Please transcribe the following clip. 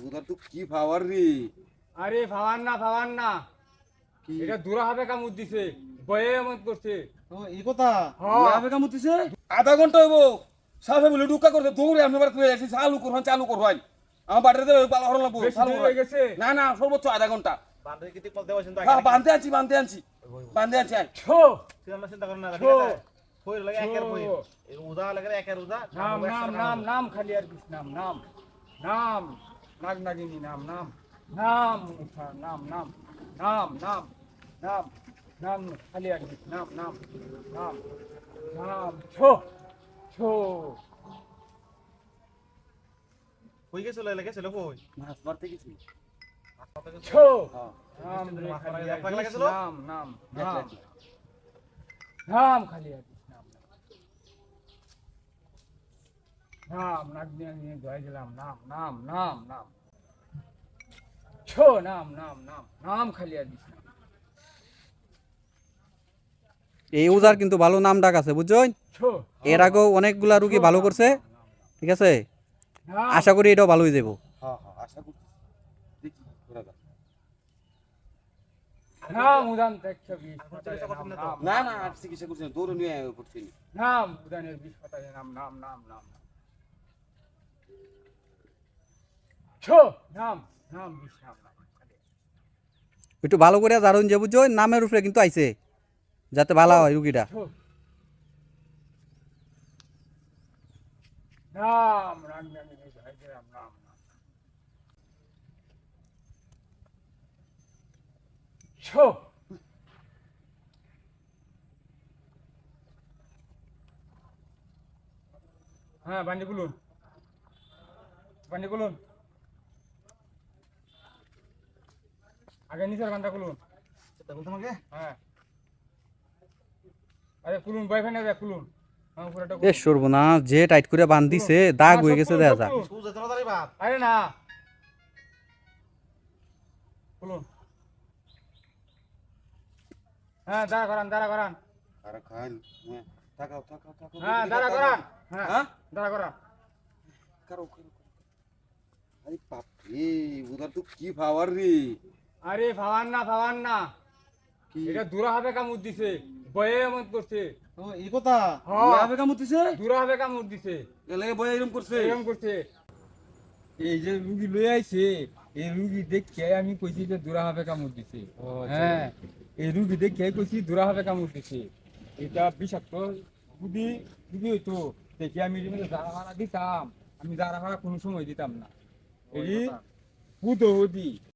ওটা তো কি পাওয়ার রে? আরে ভাবান না কি এটা দূরা হবে কামড় দিছে বয়ে এমন করছে। ও এই কথা হ্যাঁ। ওরা হবে কামুতিছে আধা ঘন্টা হইব সাফে বলে ঢুকা করতে দৌড়ে আমি এবার তুই আসি চালু করবাই আমার বাড়িতে পালা হরণ লাগবো বেশি চালু দেরি করবাই। হয়ে গেছে। না সর্বোচ্চ আধা ঘন্টা। বান্ধে কি কল দেওয়া চিন্তা হ্যাঁ বান্ধে আছি আয়। ছো চিন্তা করেন না ঠিক ছো আছে কই লাগে একের কই ছো। এই উদা লাগে একের উদা নাম খালি আর কিছু নাম নাগনাগিনী নাম উঠা, নাম খালি আর কিছু নাম ছো কই গেছিল গেছিল কই মাছ মারতে গেছি। ছো হ্যাঁ নাম রে খালি আর পাগলা কিছু, গেছিল? নাম খালি আর কিছু নাম নাগনাগিনী ধরে দিলাম নাম ছো নাম খালি আর কিছু এই উজার কিন্তু ভালো নাম ডাক আছে বুঝছেন। ছো এর আগেও অনেকগুলা রুগী ভালো করছে, ঠিক আছে। নাম আশা করি এটাও ভালো হয়ে যাবো। হ্যাঁ আশা করছি দেখি ওরা যা। নাম উদান দেখছো বিষ না আর চিকিৎসা করছি না, দৌড়ে নিয়ে করছি না। নাম উদানের বিষ পাতায় নাম ছো নাম বিষ নাম একটু ভালো করে জানুন যে বুঝছেন, নামের উপরে কিন্তু আইছে যাতে ভালো হয় রুগীটা। ছো নাম রাঙ্গানি ধরে দিলাম নাম ছো হ্যাঁ বান্ডি গুলুন আগে নিচের বান্ডা খুলুন। দেখুন তোমাকে হ্যাঁ আরে খুলুন বয়ফ্রেন্ড আছে খুলুন। হ্যাঁ পুরোটা এ সর্বনাশ, যে টাইট করে বাঁধ দিছে দাগ হয়ে গেছে দেখা যায়। তুই যেতে না দাঁড়াই বাপ আরে না খুলুন। হ্যাঁ দাঁড়া করান আর খান তাকাও হ্যাঁ দাঁড়া করান হ্যাঁ হ্যাঁ দাঁড়া করান। কারো আরে বাপ রে ওটা তো কি পাওয়ার রে? আরে ভাবান না কি এটা দূরা হবে কামড় দিছে বয়ে এমন করছে। ও এই কথা হ্যাঁ। ওরা হবে কামুতিছে দূরা হবে কামড় দিছে এলাকে বই এরকম করছে? এরকম করছে। এই যে রুগী লই আইছে এই রুগী দেখে আমি কইছি যে দূরা হবে কামড় দিছে। হ্যাঁ এই রুগী দেখে কইছি দূরা হবে কামড় দিছে। এটা বিষাক্ত রুগী হইতো দেখি আমি জারা ভাড়া দিতাম, আমি জারা ভাড়া কোনো সময় দিতাম না। এই বুধ